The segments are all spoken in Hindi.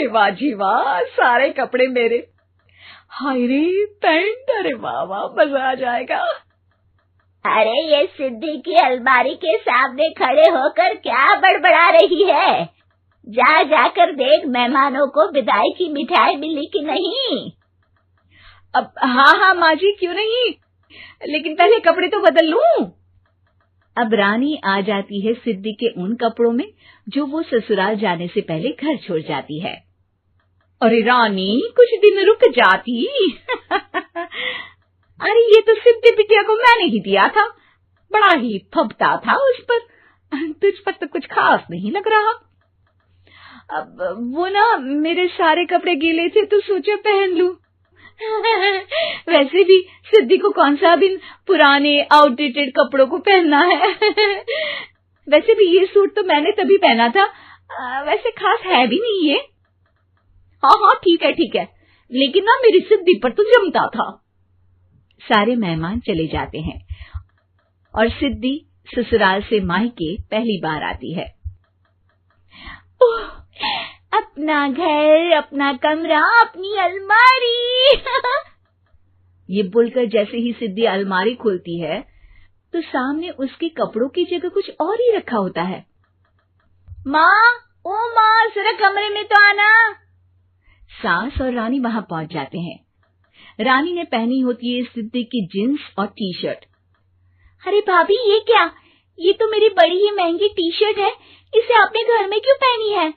अरे वाह जी वाह, सारे कपड़े मेरे। हाय रे पैंट, अरे वाह वाह, मजा आ जाएगा। अरे ये सिद्धि की अलमारी के सामने खड़े होकर क्या बड़बड़ा रही है? जाकर देख मेहमानों को विदाई की मिठाई मिली कि नहीं। अब हाँ माँ जी, क्यों नहीं, लेकिन पहले कपड़े तो बदल लूं। अब रानी आ जाती है सिद्धि के उन कपड़ों में जो वो ससुराल जाने से पहले घर छोड़ जाती है। अरे रानी, कुछ दिन रुक जाती। अरे ये तो सिद्धि बिटिया को मैंने ही दिया था, बड़ा ही फबता था उस पर, तुझ पर तो कुछ खास नहीं लग रहा। अब वो ना मेरे सारे कपड़े गीले थे तो सोचा पहन लूं। वैसे भी सिद्धि को कौन सा दिन पुराने आउटडेटेड कपड़ों को पहनना है। वैसे भी ये सूट तो मैंने तभी पहना था, वैसे खास है भी नहीं ये। हाँ ठीक है, लेकिन ना मेरी सिद्धि पर तो जमता था। सारे मेहमान चले जाते हैं और सिद्धि ससुराल से मायके पहली बार आती है। अपना घर, अपना कमरा, अपनी अलमारी। ये बोलकर जैसे ही सिद्धि अलमारी खोलती है तो सामने उसके कपड़ों की जगह कुछ और ही रखा होता है। ओ माँ, जरा कमरे में तो आना। सास और रानी वहां पहुंच जाते हैं। रानी ने पहनी होती है सिद्धि की जींस और टी शर्ट। अरे भाभी, ये क्या? ये तो मेरी बड़ी ही महंगी टी शर्ट है, इसे आपने घर में क्यों पहनी है?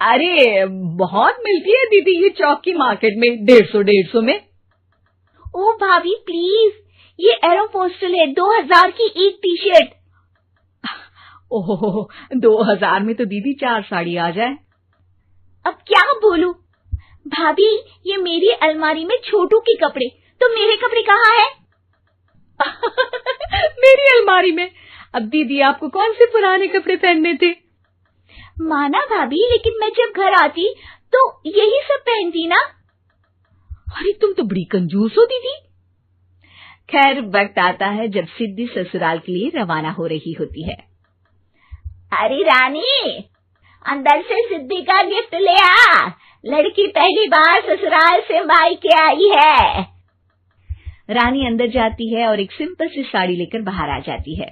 अरे बहुत मिलती है दीदी ये चौक की मार्केट में, 150 में। ओ भाभी प्लीज, ये एरोपोस्टल है, 2000 की एक टी शर्ट। ओह, 2000 में तो दीदी 4 साड़ी आ जाए। अब क्या बोलूं भाभी, ये मेरी अलमारी में छोटू के कपड़े, तो मेरे कपड़े कहाँ हैं? मेरी अलमारी में। अब दीदी आपको कौन से पुराने कपड़े पहनने थे? माना भाभी, लेकिन मैं जब घर आती तो यही सब पहनती ना। अरे तुम तो बड़ी कंजूस हो दीदी। खैर, वक्त आता है जब सिद्धि ससुराल के लिए रवाना हो रही होती है। अरे रानी, अंदर से सिद्धि का गिफ्ट ले आ, लड़की पहली बार ससुराल से मायके आई है। रानी अंदर जाती है और एक सिंपल सी साड़ी लेकर बाहर आ जाती है।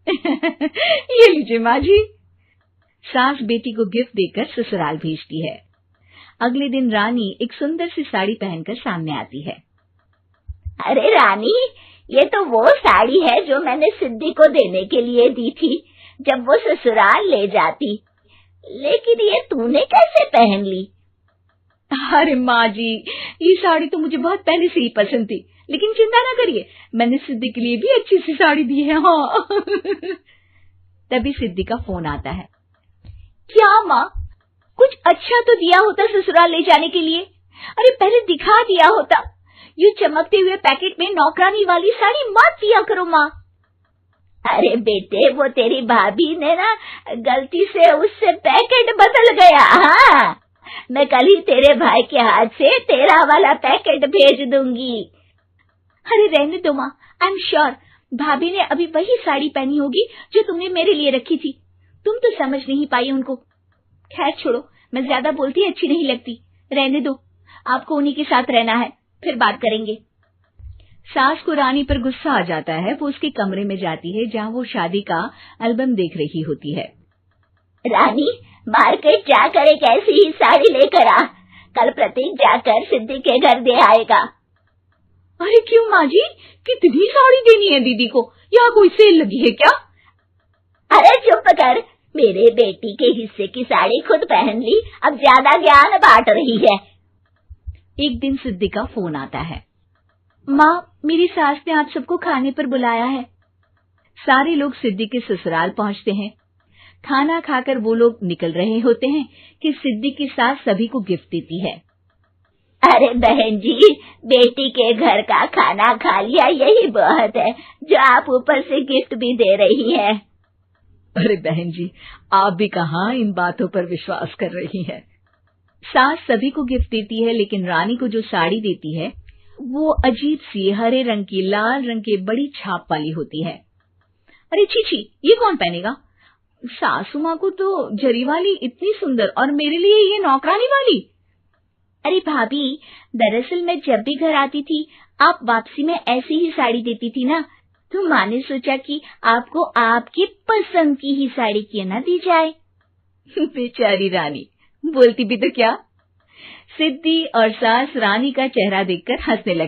ये लीजिए माँ जी। सास बेटी को गिफ्ट देकर ससुराल भेजती है। अगले दिन रानी एक सुंदर सी साड़ी पहनकर सामने आती है। अरे रानी, ये तो वो साड़ी है जो मैंने सिद्धि को देने के लिए दी थी जब वो ससुराल ले जाती, लेकिन ये तूने कैसे पहन ली? अरे माँ जी, ये साड़ी तो मुझे बहुत पहले से ही पसंद थी, लेकिन चिंता ना करिए, मैंने सिद्धि के लिए भी अच्छी सी साड़ी दी है। हाँ। तभी सिद्धि का फोन आता है। क्या माँ, कुछ अच्छा तो दिया होता ससुराल ले जाने के लिए, अरे पहले दिखा दिया होता। ये चमकते हुए पैकेट में नौकरानी वाली साड़ी मत दिया करो माँ। अरे बेटे, वो तेरी भाभी ने ना गलती से उससे पैकेट बदल गया। हाँ, मैं कल ही तेरे भाई के हाथ से तेरा वाला पैकेट भेज दूंगी। अरे रहने दो माँ, आई एम श्योर भाभी ने अभी वही साड़ी पहनी होगी जो तुमने मेरे लिए रखी थी, तुम तो समझ नहीं पाई उनको। खैर छोड़ो, मैं ज्यादा बोलती अच्छी नहीं लगती, रहने दो, आपको उन्हीं के साथ रहना है, फिर बात करेंगे। सास को रानी पर गुस्सा आ जाता है। वो उसके कमरे में जाती है जहाँ वो शादी का एल्बम देख रही होती है। रानी, मार्केट जाकर एक ऐसी ही साड़ी लेकर आ, कल प्रतीक जाकर सिद्धि के घर दे आएगा। अरे क्यों माँ जी, कितनी साड़ी देनी है दीदी को? यहाँ कोई सेल लगी है क्या? अरे चुप कर, मेरे बेटी के हिस्से की साड़ी खुद पहन ली, अब ज्यादा ज्ञान बांट रही है। एक दिन सिद्धि का फोन आता है। माँ, मेरी सास ने आप सबको खाने पर बुलाया है। सारे लोग सिद्धि के ससुराल पहुँचते हैं। खाना खाकर वो लोग निकल रहे होते हैं कि सिद्धि की सास सभी को गिफ्ट देती है। अरे बहन जी, बेटी के घर का खाना खा लिया, यही बहुत है जो आप ऊपर से गिफ्ट भी दे रही हैं। अरे बहन जी, आप भी कहाँ इन बातों पर विश्वास कर रही हैं। सास सभी को गिफ्ट देती है, लेकिन रानी को जो साड़ी देती है वो अजीब सी हरे रंग की, लाल रंग की बड़ी छाप वाली होती है। अरे छी छी, ये कौन पहनेगा? सासू माँ को तो जरी वाली इतनी सुंदर और मेरे लिए ये नौकरानी वाली। अरे भाभी, दरअसल मैं जब भी घर आती थी आप वापसी में ऐसी ही साड़ी देती थी ना, तो माँ ने सोचा कि आपको आपकी पसंद की ही साड़ी क्यों ना दी जाए। बेचारी रानी, बोलती भी तो क्या। सिद्धि और सास रानी का चेहरा देखकर हंसने लगी।